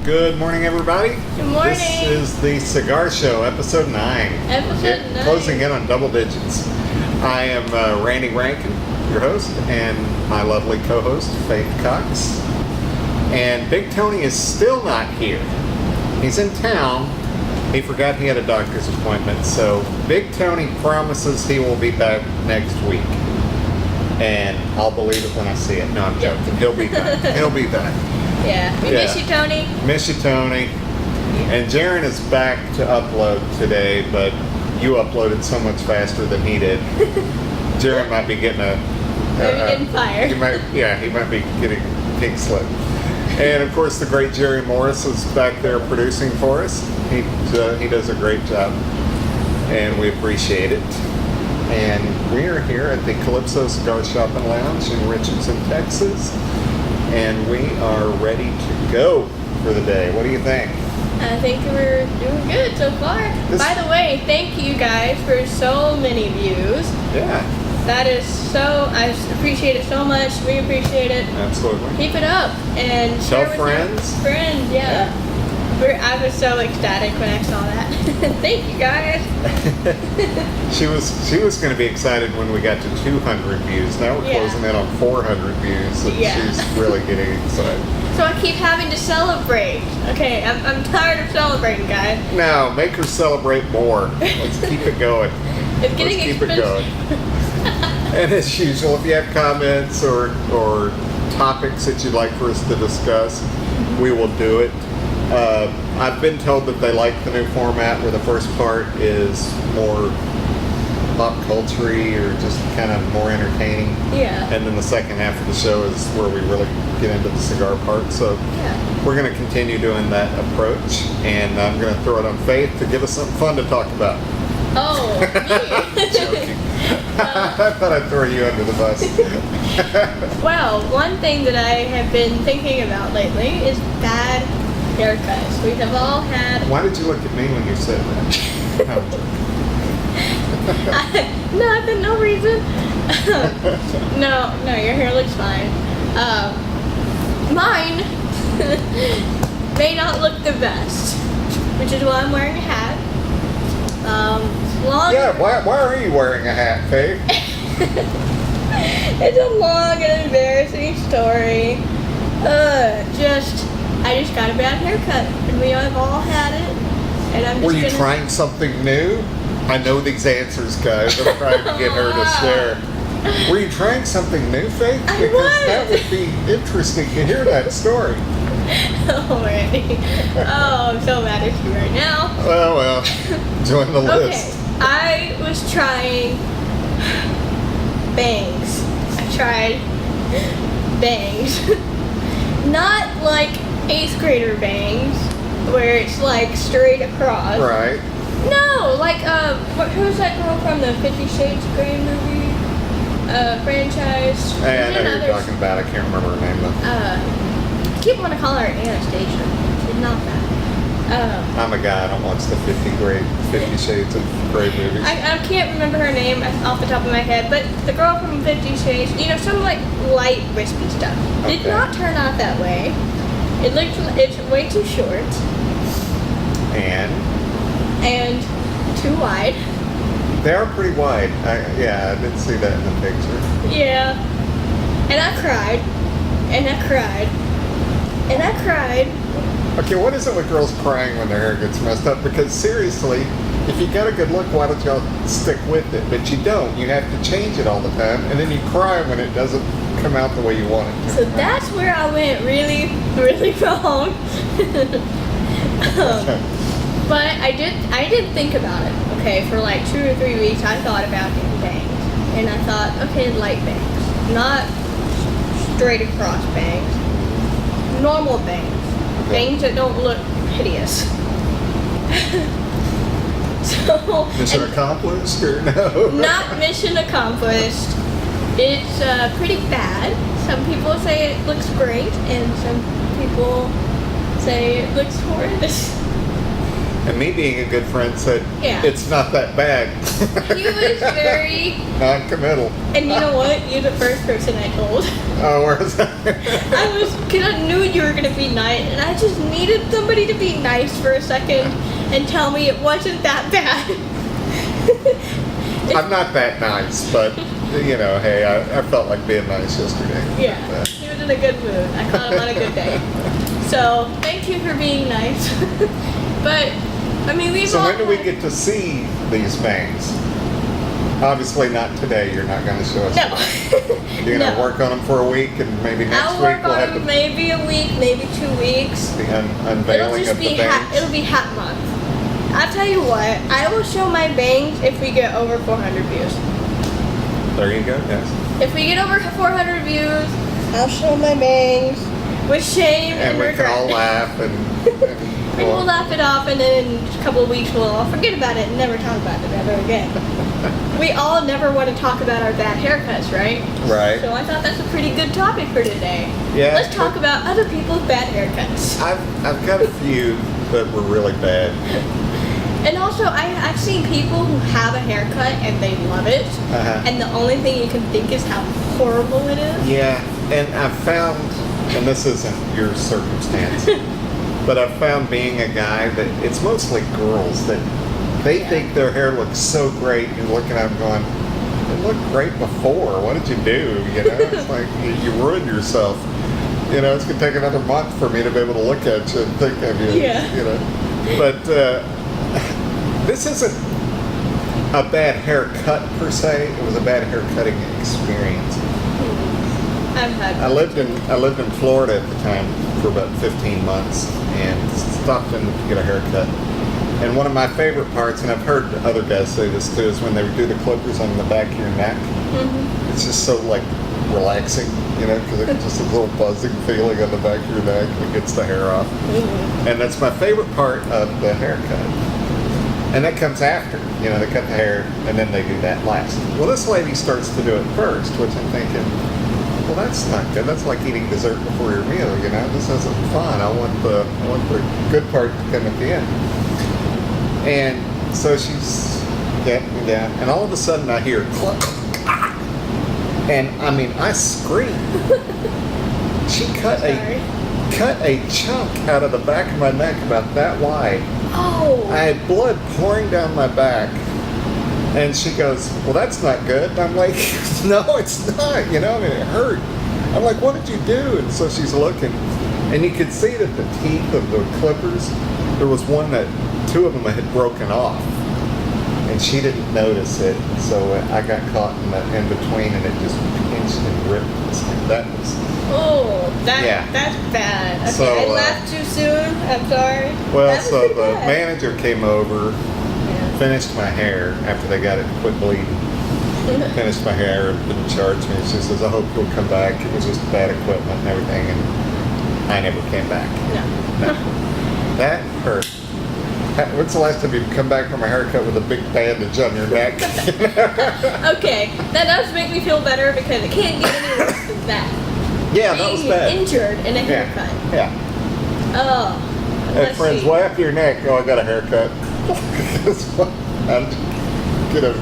Good morning, everybody. Good morning. This is the Cigar Show, episode 9. Episode 9. Closing in on double digits. I am Randy Rankin, your host, and my lovely co-host, Faith Cox. And Big Tony is still not here. He's in town. He forgot he had a doctor's appointment, so Big Tony promises he will be back next week. And I'll believe it when I see it. No, I'm joking. He'll be back. He'll be back. Yeah. We miss you, Tony. Miss you, Tony. And Jaron is back to upload today, but you uploaded so much faster than he did. Jaron might be getting getting fired. He might be getting pink slip. And of course, the great Jerry Morris is back there producing for us. He does a great job, and we appreciate it. And we are here at the Calypso Cigar Shop and Lounge in Richardson, Texas. And we are ready to go for the day. What do you think? I think we're doing good so far. By the way, thank you guys for so many views. Yeah. That is I appreciate it so much. We appreciate it. Absolutely. Keep it up and share Tell with friends. Your friends, yeah. I was so ecstatic when I saw that. Thank you guys. She was going to be excited when we got to 200 views. Now we're closing in on 400 views, and she's really getting excited. So I keep having to celebrate. Okay, I'm tired of celebrating, guys. Now make her celebrate more. Let's keep it going. It's getting expensive. Keep it going. And as usual, if you have comments or topics that you'd like for us to discuss, we will do it. I've been told that they like the new format where the first part is more pop culture-y or just kind of more entertaining. Yeah. And then the second half of the show is where we really get into the cigar part. So we're going to continue doing that approach. And I'm going to throw it on Faith to give us something fun to talk about. Oh, me. Joking. I thought I'd throw you under the bus. Well, one thing that I have been thinking about lately is bad haircuts. We have all had... Why did you look at me when you said that? Nothing, no reason. No, your hair looks fine. Mine may not look the best, which is why I'm wearing a hat. Why are you wearing a hat, Faith? It's a long and embarrassing story. I just got a bad haircut, and we have all had it. And I'm just Were you trying something new? I know these answers, guys. I'm trying to get her to share. Were you trying something new, Faith? Because that would be interesting to hear that story. Oh, Randy. Oh, I'm so mad at you right now. Well, join the list. Okay, I was trying bangs. I tried bangs. Not like 8th grader bangs, where it's like straight across. Right. No, like, who's that girl from the 50 Shades of Grey movie? Franchise. Hey, I know who you're talking about. I can't remember her name, though. I keep wanting to call her Anastasia. She's not that. I'm a guy. I don't watch the 50 Shades of Grey movies. I can't remember her name off the top of my head, but the girl from 50 Shades, some like light wispy stuff. Did not turn out that way. It's way too short. And too wide. They are pretty wide. I did see that in the picture. Yeah. And I cried. And I cried. And I cried. Okay, what is it with girls crying when their hair gets messed up? Because seriously, if you got a good look, why don't y'all stick with it? But you don't. You have to change it all the time, and then you cry when it doesn't come out the way you want it to. So that's where I went really, really wrong. But I did think about it. Okay, for like 2 or 3 weeks, I thought about getting bangs, and I thought, okay, light bangs, not straight across bangs, normal bangs. Bangs that don't look hideous. Mission accomplished or no? Not mission accomplished. It's pretty bad. Some people say it looks great, and some people say it looks horrendous. And me being a good friend said, Yeah. it's not that bad. He was very... non-committal. And you know what? You're the first person I told. Oh, where's that? Because I knew you were going to be nice, and I just needed somebody to be nice for a second and tell me it wasn't that bad. I'm not that nice, but, you know, hey, I felt like being nice yesterday. Yeah, he was in a good mood. I caught him on a good day. So, thank you for being nice. But, I mean, we've So all when do we had- get to see these bangs? Obviously not today. You're not going to show us. No. You're going to No. work on them for a week, and maybe next I'll week work we'll on have them maybe a week, maybe 2 weeks. the It'll unveiling just of the be bangs. it'll be hat month. I'll tell you what, I will show my bangs if we get over 400 views. There you go. Yes. If we get over 400 views, I'll show my bangs with shame and, And we regret. can all laugh and And we'll laugh it off, and then in a couple of weeks we'll all forget about it and never talk about it ever again. We all never want to talk about our bad haircuts, right? Right. So I thought that's a pretty good topic for today. Yeah. Let's talk about other people's bad haircuts. I've got a few that were really bad. And also, I've seen people who have a haircut and they love it, Uh-huh. and the only thing you can think is how horrible it is. Yeah, and I've found, and this isn't your circumstance, but I've found being a guy that it's mostly girls that they Yeah. think their hair looks so great. You're looking at them going, it looked great before. What did you do? You know, it's like you ruined yourself. You know, it's gonna take another month for me to be able to look at you and think of you. Yeah. You know, but this isn't a bad haircut per se. It was a bad haircutting experience. I've had. I lived in Florida at the time for about 15 months and stopped in to get a haircut. And one of my favorite parts, and I've heard other guys say this too, is when they do the clippers on the back of your neck. Mhm. It's just so like relaxing, you know, because it's just a little buzzing feeling on the back of your neck and it gets the hair off. Mhm. And that's my favorite part of the haircut. And that comes after, you know, they cut the hair and then they do that last. Well, this lady starts to do it first, which I'm thinking, well, that's not good. That's like eating dessert before your meal, you know. This isn't fun. I want the good part to come at the end. And so she's getting me down, and all of a sudden I hear cluck, and I mean I scream. She cut Sorry. a chunk out of the back of my neck about that wide. Oh. I had blood pouring down my back. And she goes, well, that's not good. And I'm like, no, it's not. You know, I mean, it hurt. I'm like, what did you do? And so she's looking. And you could see that the teeth of the clippers, there was one that, two of them had broken off. And she didn't notice it. So I got caught in between and it just pinched and ripped. That was, Oh, Yeah. that's bad. Okay, So, I laughed too soon. I'm sorry. well, That was so pretty the bad. manager came over, Yeah. finished my hair after they got it to quit bleeding. Finished my hair and didn't charge me. She says, I hope you'll come back. It was just bad equipment and everything. And I never came back. No. No. That hurt. When's the last time you come back from a haircut with a big bandage on your neck? Okay, that does make me feel better because it can't get any worse than that. Yeah, that was Being bad. injured in a haircut. Yeah. Oh. Hey, Let's friends, see. what happened to your neck? Oh, I got a haircut. I'm get a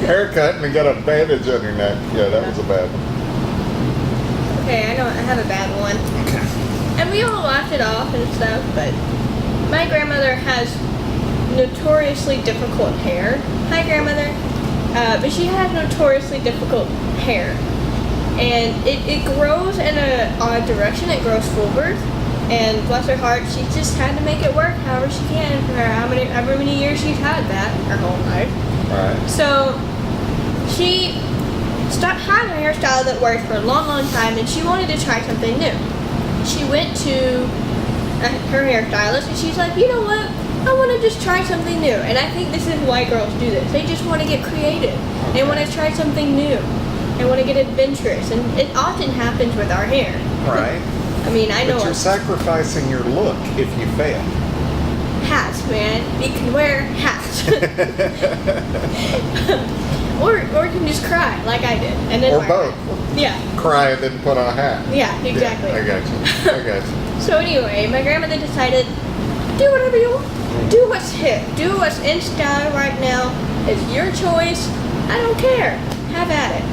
haircut and got a bandage on your neck. Yeah, that was a bad one. Okay, I know I have a bad one. And we all laughed it off and stuff, but my grandmother has notoriously difficult hair. Hi, grandmother. But she has notoriously difficult hair. And it grows in a odd direction. It grows full birth. And bless her heart, she just had to make it work however she can for however many years she's had that her whole life. All right. So she had a hairstyle that worked for a long, long time, and she wanted to try something new. She went to her hairstylist, and she's like, you know what? I want to just try something new. And I think this is why girls do this. They just want to get creative. They want to try something new. They want to get adventurous, and it often happens with our hair. Right. I mean, I know But you're sacrificing your look if you fail. hats, man. You can wear hats. or you can just cry, like I did. And then Or wear a both. hat. Yeah. Cry and then put on a hat. Yeah, exactly. Yeah, I got you. I got you. So anyway, my grandmother decided Do whatever you want. Do what's hip. Do what's in style right now. It's your choice. I don't care. Have at it.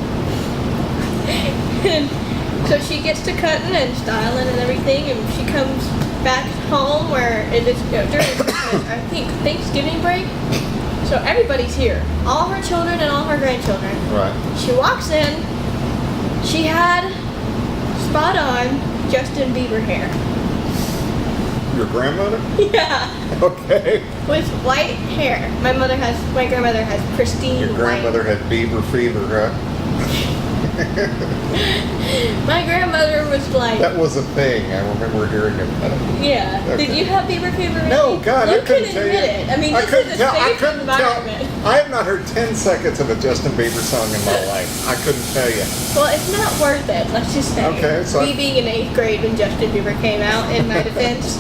And so she gets to cutting and styling and everything, and she comes back home where it is during Christmas, I think Thanksgiving break. So everybody's here. All her children and all her grandchildren. Right. She walks in. She had spot on Justin Bieber hair. Your grandmother? Yeah. Okay. With white hair. My grandmother has pristine Your grandmother white. had beaver fever, huh? My grandmother was like. That was a thing. I remember hearing about it. Yeah. Okay. Did you have Bieber fever? No, God, you I couldn't can tell admit you. it. I mean, I this couldn't is a tell. I safe couldn't tell. environment. I have not heard 10 seconds of a Justin Bieber song in my life. I couldn't tell you. Well, it's not worth it. Let's just say. Okay, so Me being in 8th grade when Justin Bieber came out, in my defense,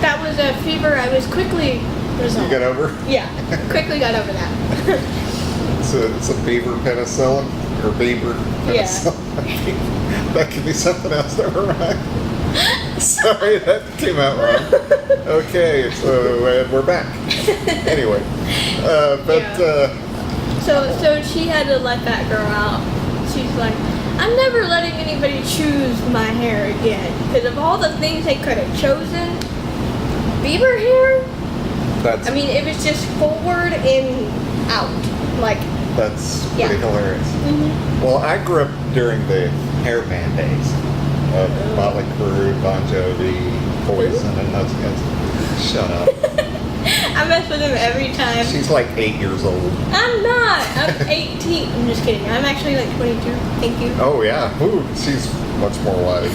that was a fever I was quickly resolved. You got over? Yeah, quickly got over that. It's a beaver penicillin or beaver Yeah. penicillin. That could be something else, never mind. Sorry, that came out wrong. Okay, so we're back. Anyway, So she had to let that girl out. She's like, I'm never letting anybody choose my hair again. Because of all the things they could have chosen, Bieber hair, that's I mean, it was just forward and out. Like, that's Yeah. pretty hilarious. mhm. Well, I grew up during the hair band days of Motley Crue, Bon Jovi, Poison, and those guys. Shut up. I mess with him every time. She's like 8 years old. I'm not. I'm 18. I'm just kidding. I'm actually like 22. Thank you. Oh yeah, ooh, she's much more wise.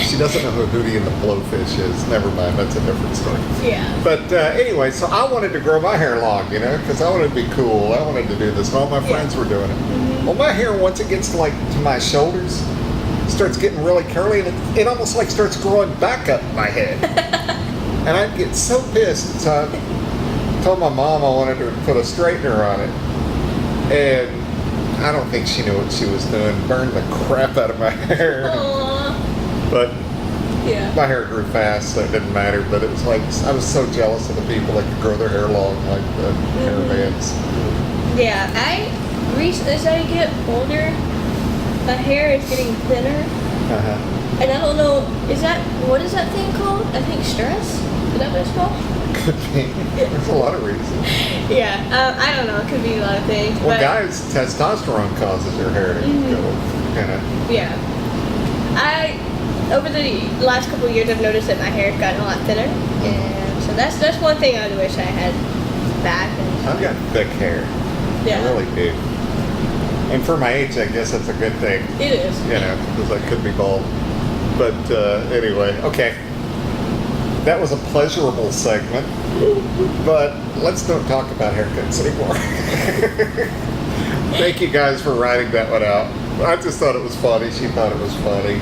She doesn't know who Hootie and the Blowfish is. Never mind, that's a different story. Yeah. But anyway, so I wanted to grow my hair long, because I wanted to be cool. I wanted to do this, and all my friends were doing it. Well, my hair, once it gets to my shoulders, starts getting really curly, and it almost like starts growing back up my head. And I'd get so pissed, so I told my mom I wanted to put a straightener on it. And I don't think she knew what she was doing. Burned the crap out of my hair. Aww. But Yeah. my hair grew fast, so it didn't matter. But it was like, I was so jealous of the people that could grow their hair long like the hair bands. Yeah. As I get older, my hair is getting thinner. Uh-huh. And I don't know, what is that thing called? I think stress? Is that what it's called? Could be. There's a lot of reasons. Yeah, I don't know. It could be a lot of things. Well, but guys, testosterone causes your hair to go, Yeah. Over the last couple of years, I've noticed that my hair has gotten a lot thinner. And so that's one thing I wish I had back. I've got thick hair. Yeah. I really do. And for my age, I guess that's a good thing. It is. Because I could be bald. But anyway, okay. That was a pleasurable segment. But let's don't talk about haircuts anymore. Thank you guys for writing that one out. I just thought it was funny. She thought it was funny.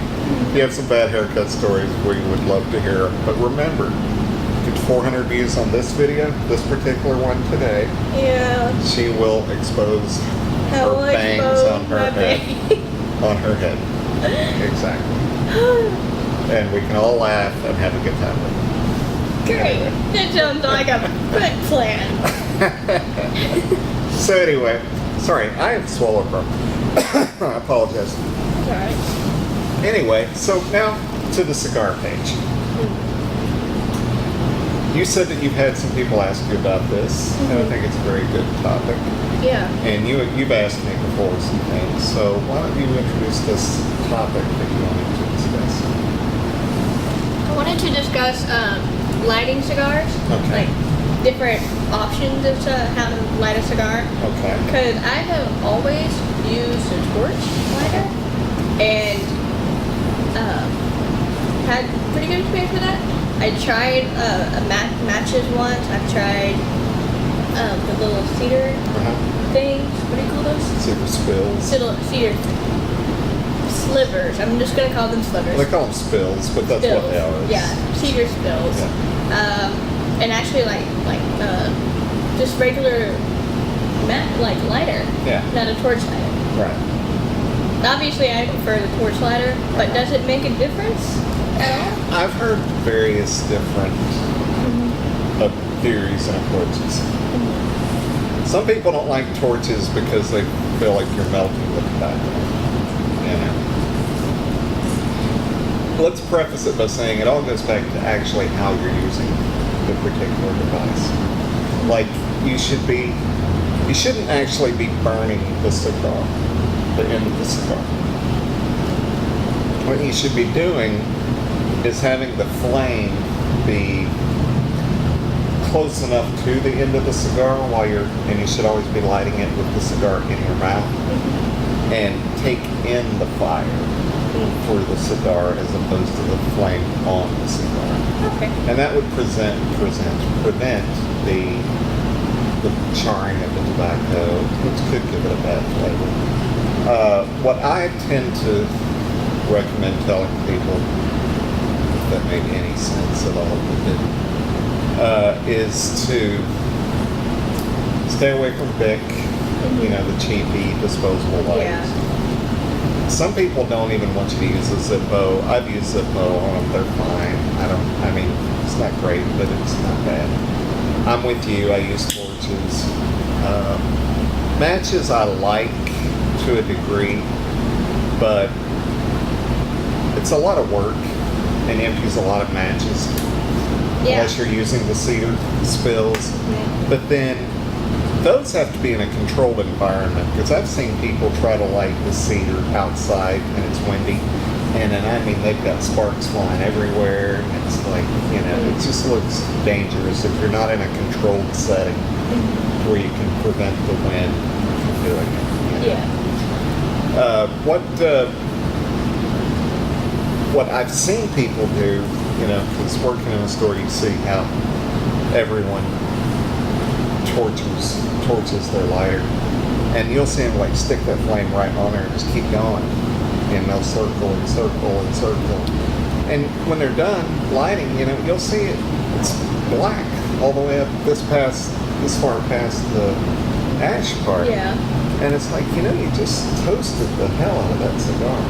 If you have some bad haircut stories, we would love to hear them. But remember, get 400 views on this video, this particular one today. Yeah. She will expose I will her bangs expose on her my head. bangs. On her head. Exactly. And we can all laugh and have a good time with it. Great. That sounds like a good plan. So anyway, sorry, I have swallowed problem. I apologize. Alright. Anyway, so now to the cigar page. You said that you've had some people ask you about this, and I think it's a very good topic. Yeah. And you've asked me before some things, so why don't you introduce this topic that you wanted to discuss? I wanted to discuss lighting cigars. Okay. Like different options of how to light a cigar. Okay. Because I have always used a torch lighter and had pretty good experience with that. I tried matches once. I've tried the little cedar things. What do you call those? Super spills. Cedar slivers. I'm just gonna call them slivers. They call them spills, but that's what they are. Yeah, cedar spills. Yeah. And actually like just regular lighter. Yeah. Not a torch lighter. Right. Obviously, I prefer the torch lighter, but does it make a difference? at all? I've heard various different theories and approaches. Some people don't like torches because they feel like you're melting the tobacco. You know. Let's preface it by saying it all goes back to actually how you're using the particular device. Like you shouldn't actually be burning the cigar, the end of the cigar. What you should be doing is having the flame be close enough to the end of the cigar and you should always be lighting it with the cigar in your mouth and take in the fire for the cigar as opposed to the flame on the cigar. Okay. And that would prevent the charring of the tobacco, which could give it a bad flavor. What I tend to recommend telling people, if that made any sense at all, it didn't, is to stay away from Bic, the cheapy disposable lighters. Yeah. Some people don't even want you to use a Zippo. I've used Zippo on them, they're fine. It's not great, but it's not bad. I'm with you, I use torches. Matches I like to a degree, but it's a lot of work and empties a lot of matches. Yeah. Unless you're using the cedar spills. But then those have to be in a controlled environment because I've seen people try to light the cedar outside and it's windy. And then, they've got sparks flying everywhere. And it's like, it just looks dangerous if you're not in a controlled setting where you can prevent the wind from doing it. Yeah. What I've seen people do, because working in a store, you see how everyone torches their lighter. And you'll see them stick that flame right on there and just keep going. And they'll circle and circle and circle. And when they're done lighting, you'll see it's black all the way up this far past the ash part. Yeah. And it's like, you just toasted the hell out of that cigar.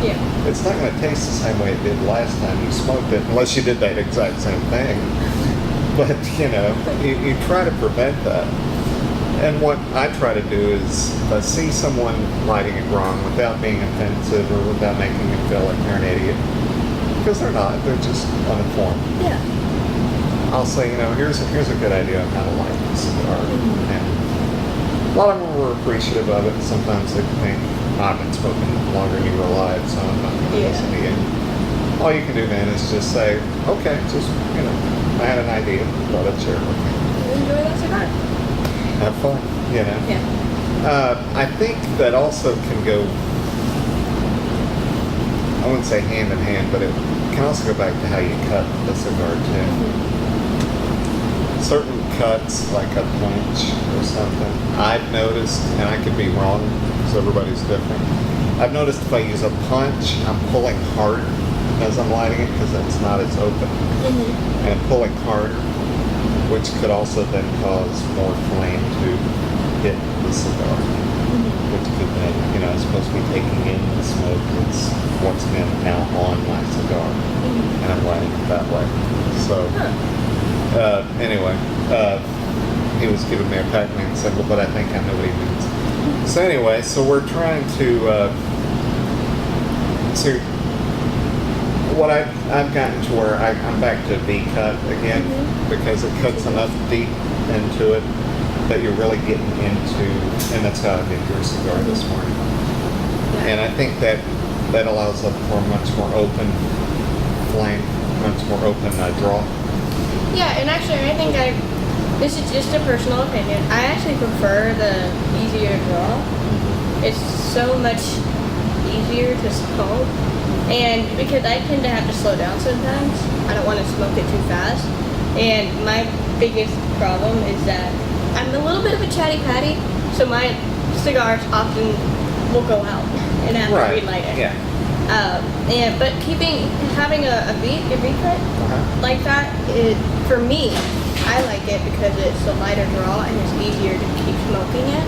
Yeah. It's not going to taste the same way it did last time you smoked it, unless you did that exact same thing. But, you try to prevent that. And what I try to do is, if I see someone lighting it wrong without being offensive or without making them feel like they're an idiot, because they're not, they're just uninformed. Yeah. I'll say, here's a good idea on how to light this cigar. And a lot of them were appreciative of it. Sometimes they think, I've been smoking longer than you were alive, so I'm not going to listen to you. All you can do then is just say, okay, just, I had an idea, thought I'd share it with you. Enjoy that cigar. Have fun, Yeah. I think that also can go, I wouldn't say hand in hand, but it can also go back to how you cut the cigar too. Certain cuts, like a punch or something, I've noticed, and I could be wrong because everybody's different. I've noticed if I use a punch, I'm pulling harder as I'm lighting it because it's not as open. And I'm pulling harder, which could also then cause more flame to hit the cigar, which could then, it's supposed to be taking in the smoke. It's what's now on my cigar, and I'm lighting it that way. So, anyway, he was giving me a Pac-Man symbol, but I think I know what he means. So anyway, so we're trying to what I've gotten to where I'm back to V-cut again because it cuts enough deep into it that you're really getting into, and that's how I did your cigar this morning. And I think that allows up for a much more open flame, much more open draw. Yeah, and actually I think this is just a personal opinion. I actually prefer the easier draw. It's so much easier to smoke. And because I tend to have to slow down sometimes, I don't want to smoke it too fast. And my biggest problem is that I'm a little bit of a chatty patty, so my cigars often will go out and have to relight it. Yeah. But having a V cut like that, for me, I like it because it's a lighter draw and it's easier to keep smoking it.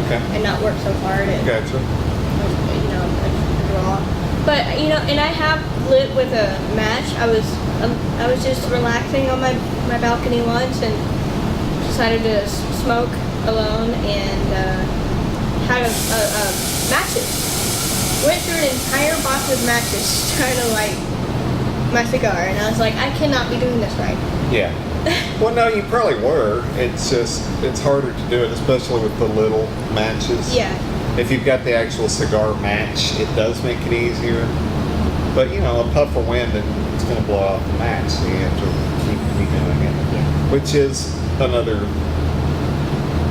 Okay. And not work so hard. And, Gotcha. a draw. But and I have lit with a match. I was just relaxing on my balcony once and decided to smoke alone and had a matches. Went through an entire box of matches trying to light my cigar, and I was like, I cannot be doing this right. Yeah. Well, no, you probably were. It's just, it's harder to do it, especially with the little matches. Yeah. If you've got the actual cigar match, it does make it easier. But, a puff of wind and it's going to blow out the match, so you have to keep doing it. Yeah. Which is another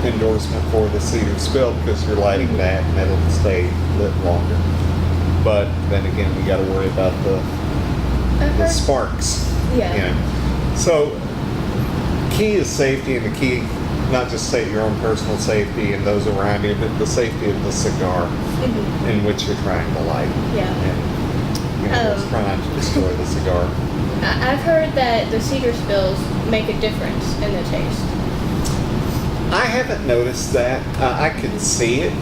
endorsement for the cedar spill, because you're lighting that and it'll stay lit longer. But then again, we got to worry about the sparks. Yeah. So, key is safety, and the key, not just your own personal safety and those around you, but the safety of the cigar in which you're trying to light. Yeah. And it's trying to destroy the cigar. I've heard that the cedar spills make a difference in the taste. I haven't noticed that. I can see it.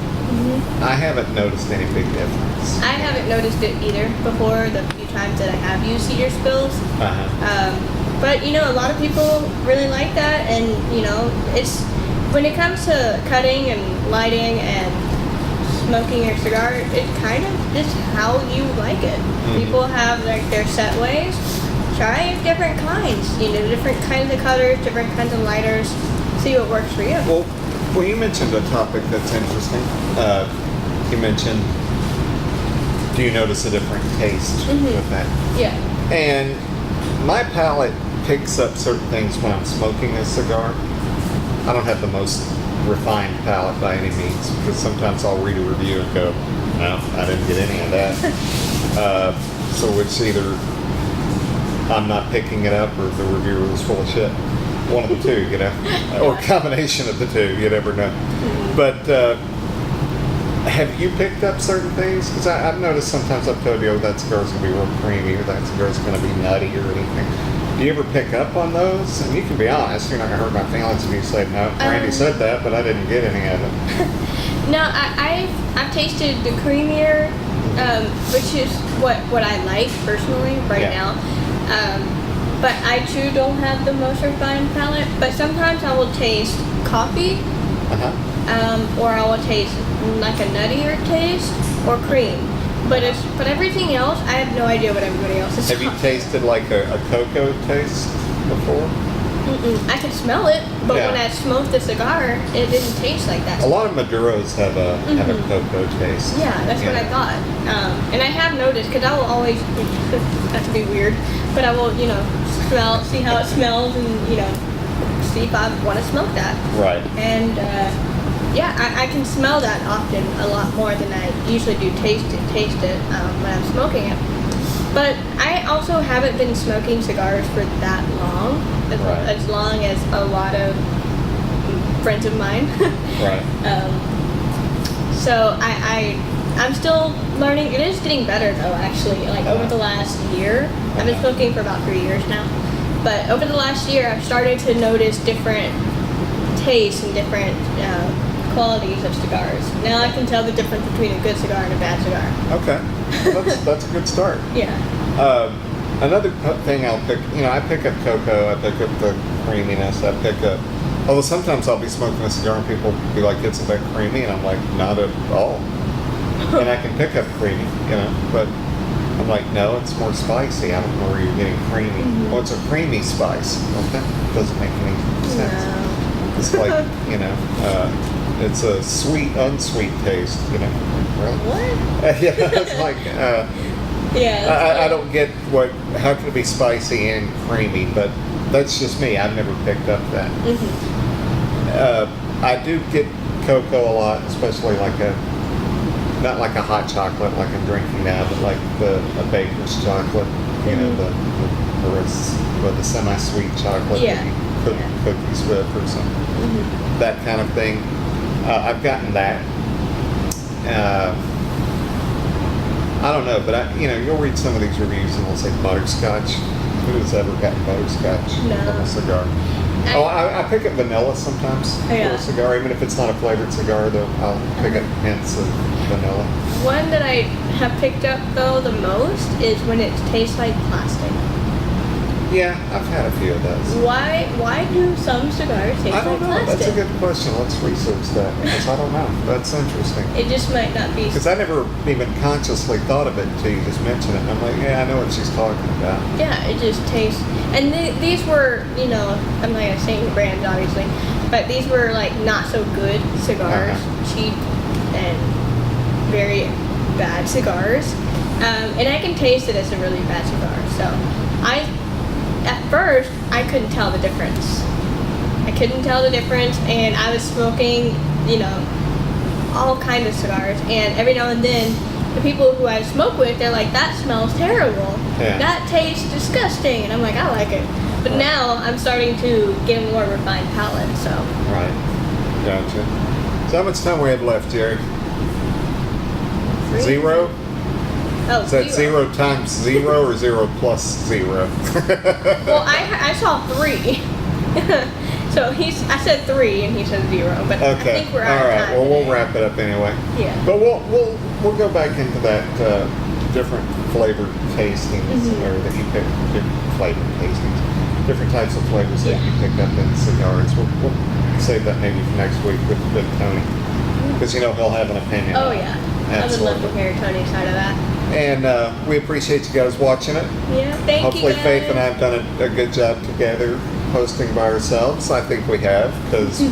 I haven't noticed any big difference. I haven't noticed it either before the few times that I have used cedar spills. But a lot of people really like that, and it's when it comes to cutting and lighting and smoking your cigar, it kind of is how you like it. People have their set ways. Try different kinds, different kinds of cutters, different kinds of lighters. See what works for you. Well, you mentioned a topic that's interesting. You mentioned, do you notice a different taste with that? Yeah. And my palate picks up certain things when I'm smoking a cigar. I don't have the most refined palate by any means, because sometimes I'll read a review and go, no, I didn't get any of that. So it's either I'm not picking it up or the reviewer was full of shit. One of the two, or a combination of the two, you never know. But have you picked up certain things? Because I've noticed sometimes I've told you, that cigar's going to be real creamy, or that cigar's going to be nutty or anything. Do you ever pick up on those? And you can be honest, you're not going to hurt my feelings if you say, no, Randy said that, but I didn't get any of it. No, I've tasted the creamier, which is what I like personally right now. But I too don't have the most refined palate. But sometimes I will taste coffee, or I will taste like a nuttier taste or cream. But everything else, I have no idea what everybody else is. Have you tasted like a cocoa taste before? I could smell it, but when I smoked the cigar, it didn't taste like that. A lot of Maduros have a cocoa taste. Yeah, that's what I thought. And I have noticed, because I will always, not to be weird, but I will, smell, see how it smells, and, see if I want to smoke that. Right. And, I can smell that often a lot more than I usually do taste it when I'm smoking it. But I also haven't been smoking cigars for that long, as long as a lot of friends of mine. Right. So I'm still learning. It is getting better though, actually. Over the last year, I've been smoking for about 3 years now. But over the last year, I've started to notice different tastes and different qualities of cigars. Now I can tell the difference between a good cigar and a bad cigar. Okay, well, that's a good start. Yeah. Another thing I'll pick, I pick up cocoa, I pick up the creaminess, I pick up, although sometimes I'll be smoking a cigar and people be like, it's a bit creamy, and I'm like, not at all. And I can pick up creamy, but I'm like, no, it's more spicy. I don't know where you're getting creamy. Well, it's a creamy spice. Okay, doesn't make any sense. No. It's like, it's a sweet, unsweet taste, Really? What? Yeah, it's like, I don't get how can it be spicy and creamy, but that's just me. I've never picked up that. I do get cocoa a lot, especially not like a hot chocolate like I'm drinking now, but like a baker's chocolate, the semi-sweet chocolate that you cook cookies with or something. That kind of thing. I've gotten that. I don't know, but you'll read some of these reviews and they'll say butterscotch. Who has ever gotten butterscotch from a cigar? I pick up vanilla sometimes for a cigar, even if it's not a flavored cigar. Though I'll pick up hints of vanilla. One that I have picked up though the most is when it tastes like plastic. Yeah, I've had a few of those. Why do some cigars taste I don't like know. plastic? That's a good question. Let's research that because I don't know. That's interesting. It just might not be. Because I never even consciously thought of it until you just mentioned it. And I'm like, yeah, I know what she's talking about. Yeah, it just tastes. And these were, you know, I'm not gonna say any brands obviously, but these were like not so good cigars, cheap and very bad cigars. And I can taste it as a really bad cigar. So at first, I couldn't tell the difference. I couldn't tell the difference, and I was smoking, you know, all kinds of cigars. And every now and then, the people who I smoke with, they're like, "That smells terrible. Yeah. That tastes disgusting." And I'm like, "I like it." But Right. now I'm starting to get a more refined palate. So Right. Gotcha. So how much time we have left, Jerry? 0? oh, Is that 0 times 0 or 0 plus 0? Well, I saw 3. So I said 3 and he said 0, but I Okay. think we're All out of right. time Well, we'll today. wrap it up anyway. Yeah. But we'll go back into that different flavored tastings or that you pick different flavored tastings, different types of flavors that Yeah. you picked up in cigars. We'll save that maybe for next week with Tony because you know he'll have an opinion. Oh on it. yeah. I would love to Absolutely. hear Tony's side of that. And we appreciate you guys watching it. Yeah, thank Hopefully you guys. Faith and I have done a good job together hosting by ourselves. I think we have because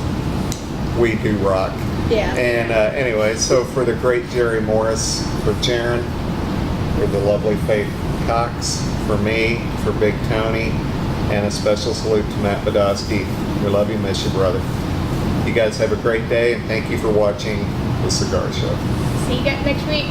we do rock. Yeah. And anyway, so for the great Jerry Morris, for Jaron, for the lovely Faith Cox, for me, for Big Tony, and a special salute to Matt Badowski. We love you, miss you, brother. You guys have a great day, and thank you for watching The Cigar Show. See you guys next week.